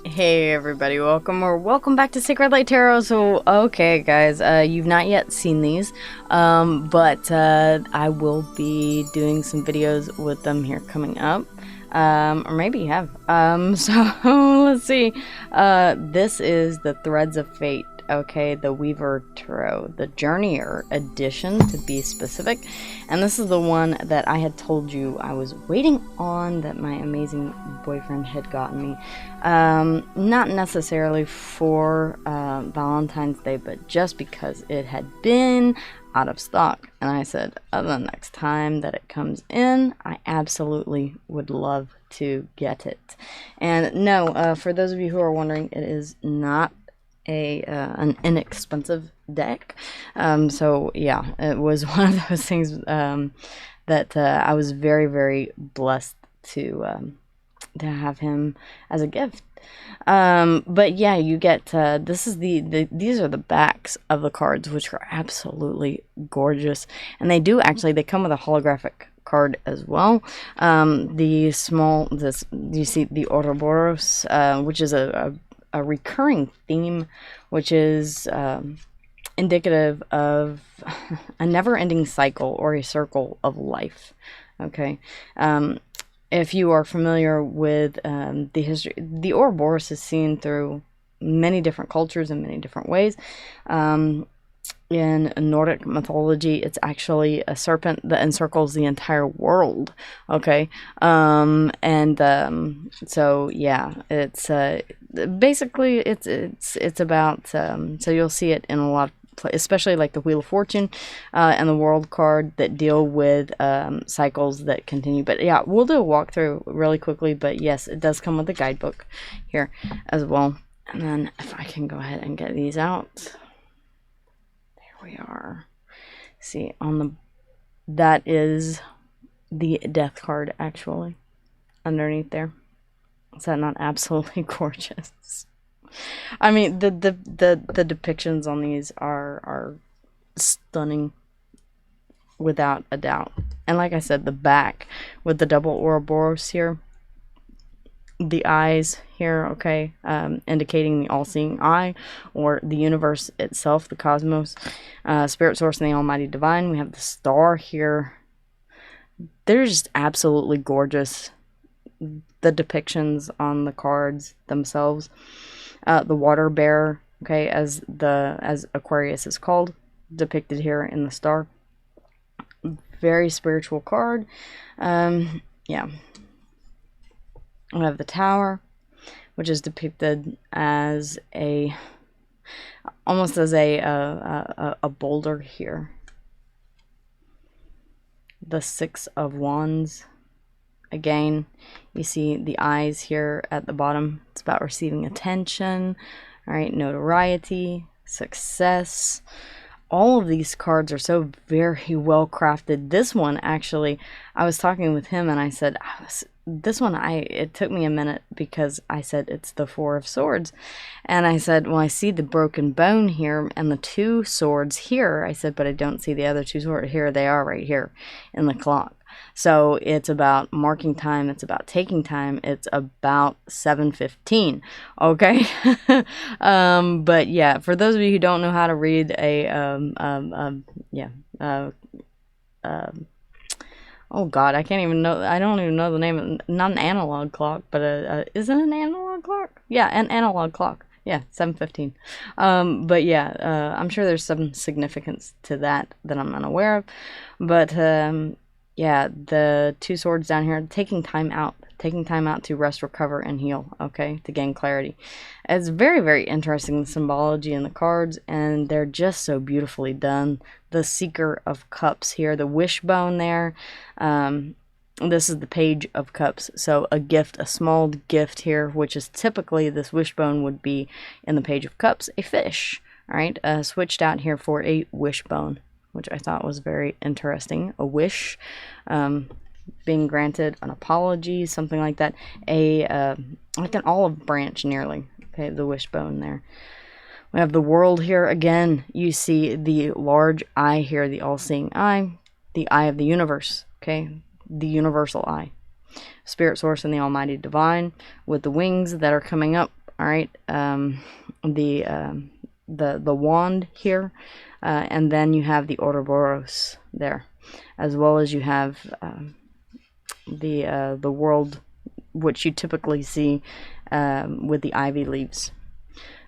Hey everybody, welcome back to Sacred Light Tarot. So, okay guys, you've not yet seen these, but I will be doing some videos with them here coming up, or maybe you have. So let's see. This is the Threads of Fate. Okay, the Weaver Tarot, the Journeyer edition to be specific, and this is the one that I had told you I was waiting on, that my amazing boyfriend had gotten me. Not necessarily for Valentine's Day, but just because it had been out of stock, and I said, the next time that it comes in, I absolutely would love to get it. And no, for those of you who are wondering, it is not an inexpensive deck. So yeah, it was one of those things that I was very, very blessed to have him as a gift. But yeah, you get this is these are the backs of the cards, which are absolutely gorgeous, and they come with a holographic card as well. You see the Ouroboros, which is a recurring theme, which is indicative of a never-ending cycle or a circle of life. Okay. If you are familiar with the history, the Ouroboros is seen through many different cultures in many different ways. In Nordic mythology, it's actually a serpent that encircles the entire world. Okay, so yeah, it's basically it's about so you'll see it in a lot of, especially like the Wheel of Fortune and the World card that deal with cycles that continue. But yeah, we'll do a walkthrough really quickly. But yes, it does come with a guidebook here as well. And then if I can go ahead and get these out. We are, see, that is the death card actually underneath there. Is that not absolutely gorgeous? I mean, the depictions on these are stunning without a doubt. And like I said, the back with the double Ouroboros here, the eyes here, okay, indicating the all-seeing eye, or the universe itself, the cosmos, spirit source, and the almighty divine. We have the star here. They're just absolutely gorgeous, the depictions on the cards themselves. The water bearer, okay, as Aquarius is called, depicted here in the star. Very spiritual card. Yeah. We have the Tower, which is depicted as almost as a boulder here. The Six of Wands. Again, you see the eyes here at the bottom. It's about receiving attention, all right, notoriety, success. All of these cards are so very well crafted. This one, actually, I was talking with him and I said, it took me a minute, because I said it's the Four of Swords. And I said, well, I see the broken bone here and the two swords here. I said, but I don't see the other two swords. Here they are, right here in the clock. So it's about marking time. It's about taking time. It's about 7:15. Okay. But yeah, for those of you who don't know how to read oh God, I don't even know the name. Not an analog clock, but is it an analog clock? Yeah, an analog clock. Yeah, 7:15. But yeah, I'm sure there's some significance to that I'm unaware of. But yeah, the two swords down here, taking time out to rest, recover, and heal, okay, to gain clarity. It's very, very interesting, the symbology in the cards, and they're just so beautifully done. The Seeker of Cups here, the wishbone there. This is the Page of Cups, so a gift, a small gift here, which is typically, this wishbone would be in the Page of Cups, a fish, all right, switched out here for a wishbone, which I thought was very interesting. A wish, being granted, an apology, something like that. Like an olive branch, nearly. Okay, the wishbone there. We have the World here. Again, you see the large eye here, the all-seeing eye, the eye of the universe. Okay, the universal eye. Spirit source and the almighty divine, with the wings that are coming up all right, the wand here, and then you have the Ouroboros there, as well as you have the world, which you typically see with the ivy leaves.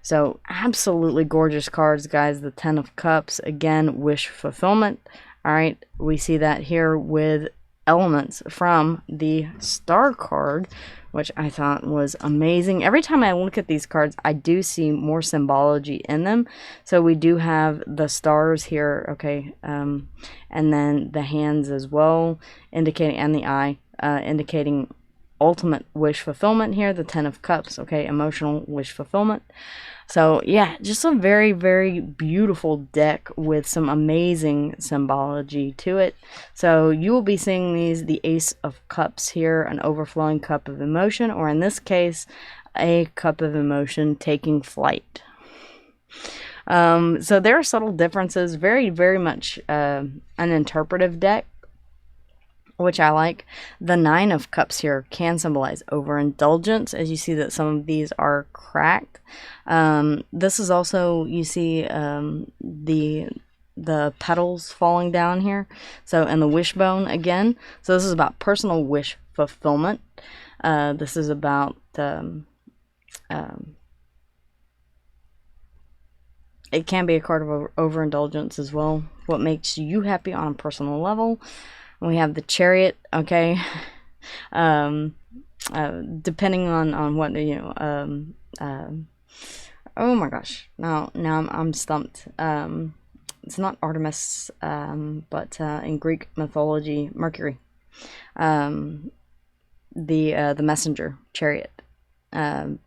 So absolutely gorgeous cards, guys. The Ten of Cups, again, wish fulfillment. All right, we see that here with elements from the Star card, which I thought was amazing. Every time I look at these cards, I do see more symbology in them. So we do have the stars here, okay, and then the hands as well, indicating, and the eye, indicating ultimate wish fulfillment here. The Ten of Cups, okay, emotional wish fulfillment. So yeah, just a very, very beautiful deck with some amazing symbology to it. So you will be seeing these, the Ace of Cups here, an overflowing cup of emotion, or in this case, a cup of emotion taking flight. So there are subtle differences, very, very much an interpretive deck, which I like. The Nine of Cups here can symbolize overindulgence, as you see that some of these are cracked. This is also, you see the petals falling down here, so, and the wishbone again. So this is about personal wish fulfillment. This is about it can be a card of overindulgence as well. What makes you happy on a personal level. We have the Chariot, okay, depending on what, you know, oh my gosh, now I'm stumped. It's not Artemis, but in Greek mythology, Mercury, the messenger chariot,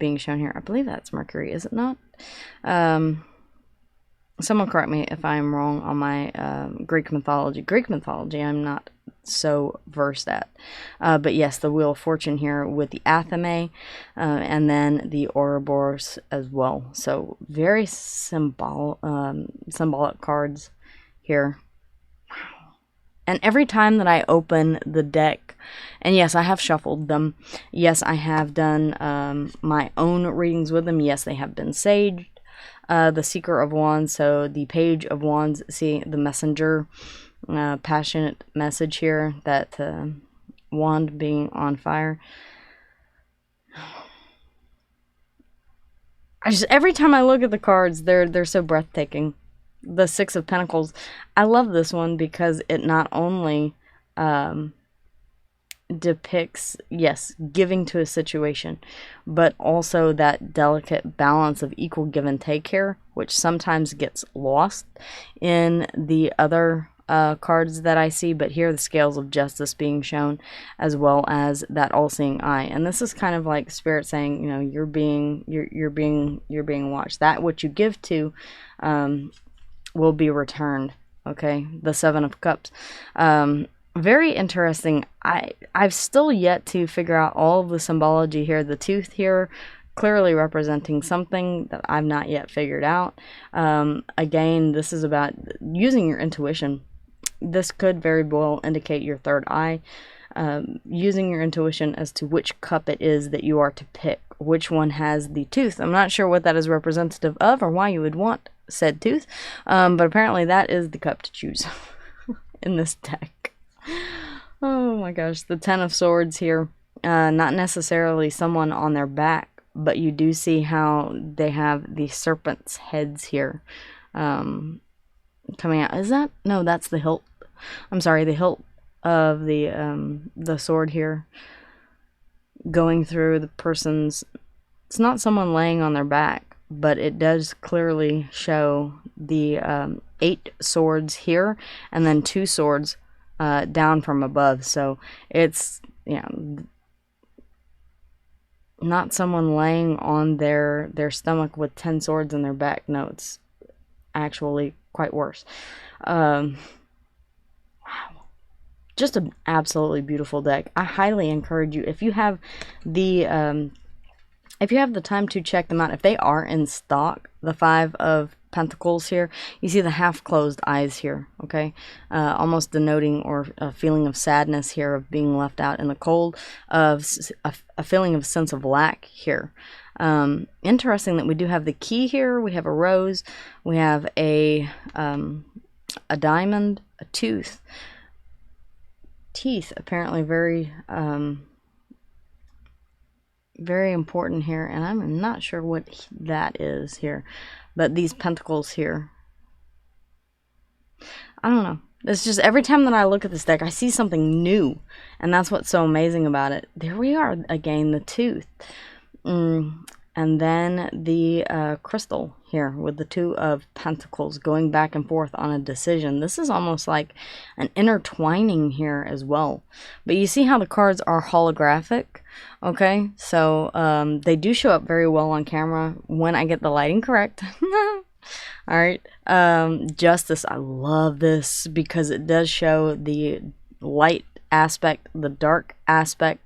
being shown here. I believe that's Mercury, is it not? Someone correct me if I'm wrong on my Greek mythology. I'm not so versed at. But yes, the Wheel of Fortune here with the Athame, and then the Ouroboros as well. So very symbolic cards here. And every time that I open the deck, and yes, I have shuffled them. Yes, I have done my own readings with them. Yes, they have been saged. The Seeker of Wands, so the Page of Wands, see the messenger, passionate message here, that wand being on fire. Every time I look at the cards, they're so breathtaking. The Six of Pentacles, I love this one because it not only depicts, yes, giving to a situation, but also that delicate balance of equal give and take here, which sometimes gets lost in the other cards that I see. But here the scales of justice being shown, as well as that all-seeing eye. And this is kind of like Spirit saying, you know, you're being watched. That what you give to will be returned. Okay, the Seven of Cups. Very interesting. I've still yet to figure out all of the symbology here. The tooth here clearly representing something that I've not yet figured out. Again, this is about using your intuition. This could very well indicate your third eye. Using your intuition as to which cup it is that you are to pick. Which one has the tooth. I'm not sure what that is representative of or why you would want said tooth. But apparently that is the cup to choose in this deck. Oh my gosh, the Ten of Swords here, not necessarily someone on their back, but you do see how they have the serpent's heads here coming out. Is that? No, that's the hilt. I'm sorry, the hilt of the sword here going through the person's. It's not someone laying on their back, but it does clearly show the 8 swords here, and then 2 swords down from above. So it's, you know, not someone laying on their stomach with 10 swords in their back. No, it's actually quite worse. Wow, just an absolutely beautiful deck. I highly encourage you, if you have the time to check them out, if they are in stock, the Five of Pentacles here. You see the half-closed eyes here, okay? Almost denoting or a feeling of sadness here, of being left out in the cold, of a feeling of sense of lack here. Interesting that we do have the key here. We have a rose. We have a diamond, a tooth. Teeth, apparently very very important here, and I'm not sure what that is here, but these pentacles here, I don't know, it's just every time that I look at this deck I see something new, and that's what's so amazing about it. There we are again, the tooth, and then the crystal here with the Two of Pentacles going back and forth on a decision. This is almost like an intertwining here as well. But you see how the cards are holographic? Okay, so they do show up very well on camera when I get the lighting correct. Alright, Justice. I love this because it does show the light aspect, the dark aspect.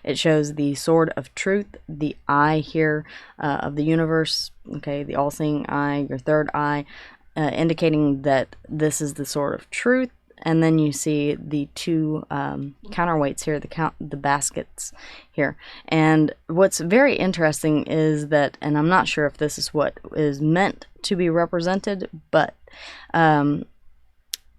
It shows the sword of truth, the eye here of the universe, okay, the all-seeing eye, your third eye, indicating that this is the sword of truth. And then you see the two counterweights here, the baskets here. And what's very interesting is that, and I'm not sure if this is what is meant to be represented, but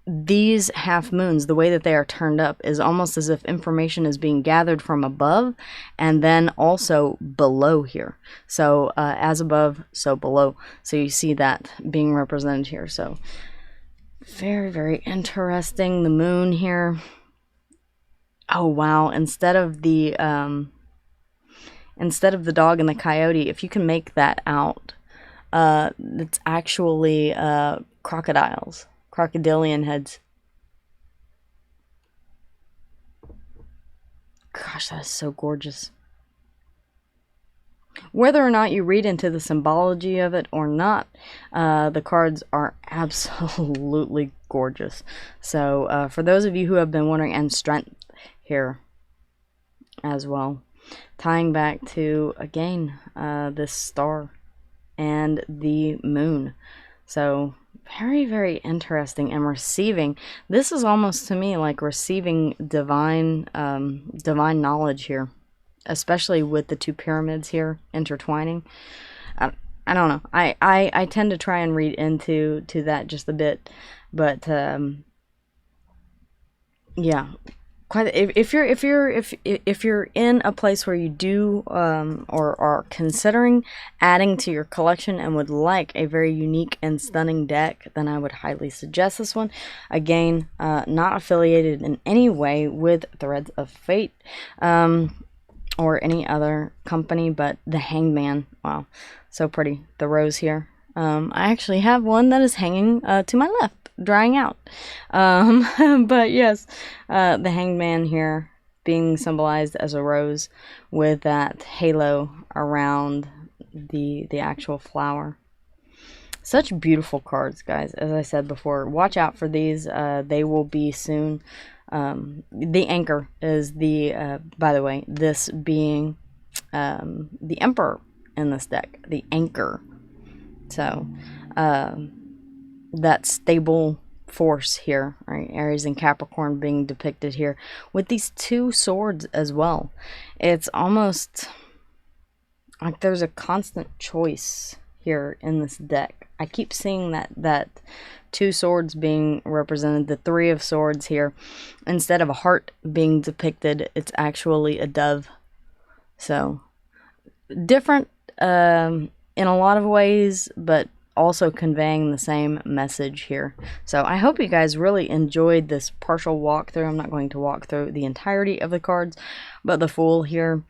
these half moons, the way that they are turned up, is almost as if information is being gathered from above and then also below here. So as above, so below. So you see that being represented here. So very, very interesting. The moon here. Oh wow! Instead of the dog and the coyote, if you can make that out, it's actually crocodiles. Crocodilian heads. Gosh, that is so gorgeous. Whether or not you read into the symbology of it or not, the cards are absolutely gorgeous. So for those of you who have been wondering, and strength here as well, tying back to, again, this star and the moon. So very, very interesting. And receiving, this is almost to me like receiving divine knowledge here, especially with the two pyramids here intertwining. I don't know, I tend to try and read into that just a bit, but yeah, quite. If you're in a place where you do or are considering adding to your collection and would like a very unique and stunning deck, then I would highly suggest this one. Again, not affiliated in any way with Threads of Fate or any other company, but the Hangman. Wow, so pretty. The rose here. I actually have one that is hanging to my left, drying out. But yes, the Hangman here being symbolized as a rose with that halo around the actual flower. Such beautiful cards, guys. As I said before, watch out for these. They will be soon. The anchor is the, by the way, this being the Emperor in this deck, the anchor. So, that stable force here, right? Aries and Capricorn being depicted here with these two swords as well. It's almost like there's a constant choice here in this deck. I keep seeing that two swords being represented, the Three of Swords here. Instead of a heart being depicted, it's actually a dove. So different in a lot of ways, but also conveying the same message here. So I hope you guys really enjoyed this partial walkthrough. I'm not going to walk through the entirety of the cards, but the Fool here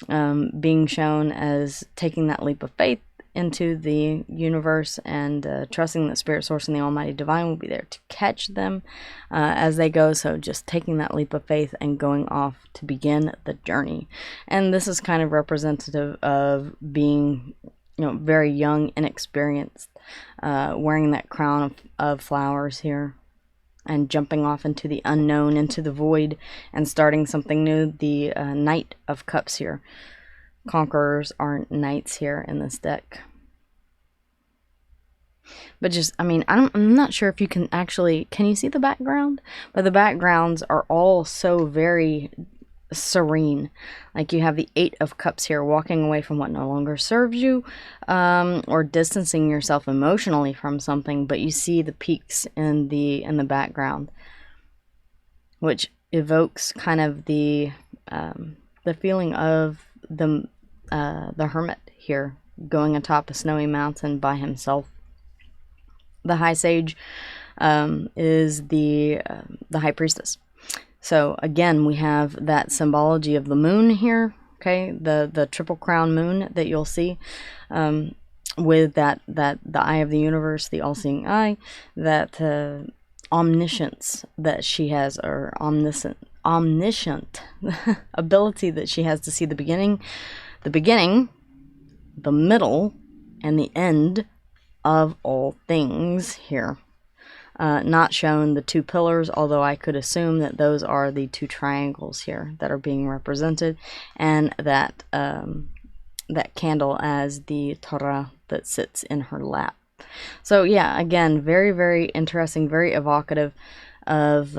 being shown as taking that leap of faith into the universe and trusting that Spirit Source and the Almighty Divine will be there to catch them as they go. So just taking that leap of faith and going off to begin the journey. And this is kind of representative of being, you know, very young, inexperienced, wearing that crown of flowers here and jumping off into the unknown, into the void, and starting something new. The Knight of Cups here. Conquerors are knights here in this deck. But just, I mean, I'm not sure if you can actually, can you see the background? But the backgrounds are all so very serene. Like you have the Eight of Cups here, walking away from what no longer serves you, or distancing yourself emotionally from something, but you see the peaks in the background, which evokes kind of the feeling of the hermit here, going atop a snowy mountain by himself. The High Sage is the High Priestess. So again, we have that symbology of the moon here, okay, the triple crown moon that you'll see, with that the eye of the universe, the all-seeing eye, that omniscience that she has, or omniscient ability that she has to see the beginning, the middle, and the end of all things here. Not shown the two pillars, although I could assume that those are the two triangles here that are being represented, and that that candle as the Torah that sits in her lap. So yeah, again, very, very interesting, very evocative of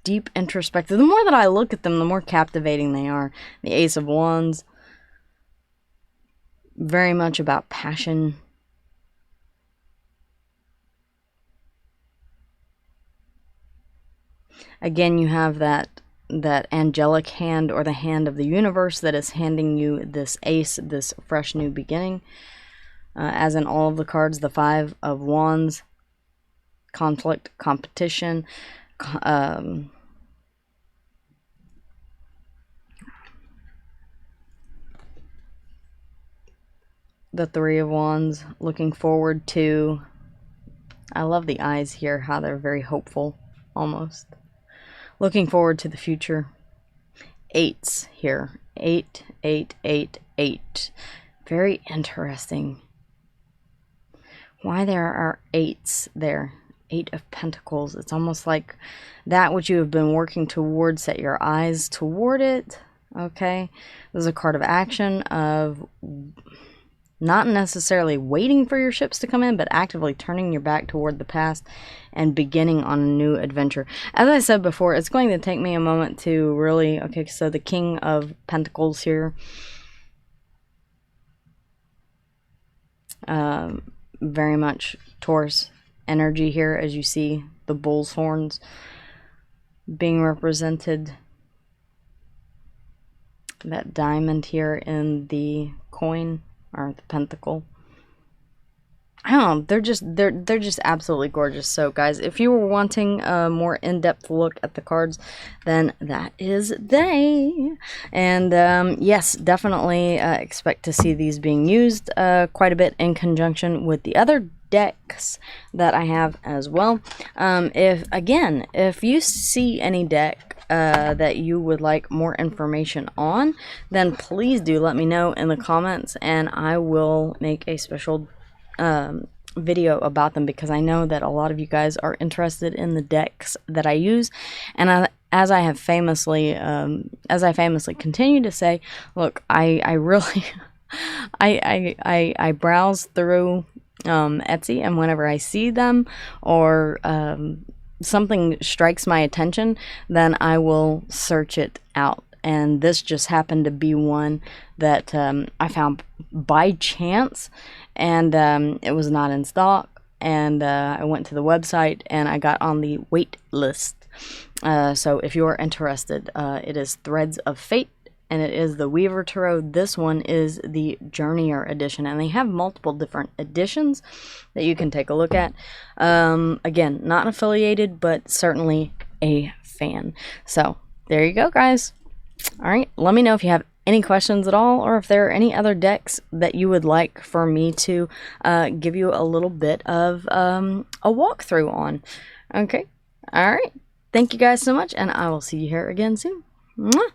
deep introspective. The more that I look at them, the more captivating they are. The Ace of Wands, very much about passion. Again, you have that angelic hand, or the hand of the universe, that is handing you this ace, this fresh new beginning. As in all of the cards, the Five of Wands, conflict, competition, the Three of Wands, looking forward to, I love the eyes here, how they're very hopeful, almost. Looking forward to the future. Eights here. 8, 8, 8, 8. Very interesting. Why there are eights there. 8 of Pentacles. It's almost like that which you have been working towards, set your eyes toward it. Okay. This is a card of action, of not necessarily waiting for your ships to come in, but actively turning your back toward the past and beginning on a new adventure. As I said before, it's going to take me a moment to really, okay, so the King of Pentacles here, very much Taurus energy here, as you see the bull's horns being represented. That diamond here in the coin, or the pentacle. I don't know, they're just absolutely gorgeous. So guys, if you were wanting a more in-depth look at the cards, then that is they. And yes, definitely expect to see these being used quite a bit in conjunction with the other decks that I have as well. If you see any deck that you would like more information on, then please do let me know in the comments, and I will make a special video about them, because I know that a lot of you guys are interested in the decks that I use. And as I famously continue to say, look, I really I browse through Etsy, and whenever I see them, or something strikes my attention, then I will search it out. And this just happened to be one that I found by chance, and it was not in stock, and I went to the website and I got on the wait list. So if you are interested, it is Threads of Fate, and it is the Weaver Tarot. This one is the Journeyer edition, and they have multiple different editions that you can take a look at. Again, not affiliated, but certainly a fan. So there you go, guys. All right, let me know if you have any questions at all, or if there are any other decks that you would like for me to give you a little bit of a walkthrough on. Okay, all right. Thank you guys so much, and I will see you here again soon. Mwah!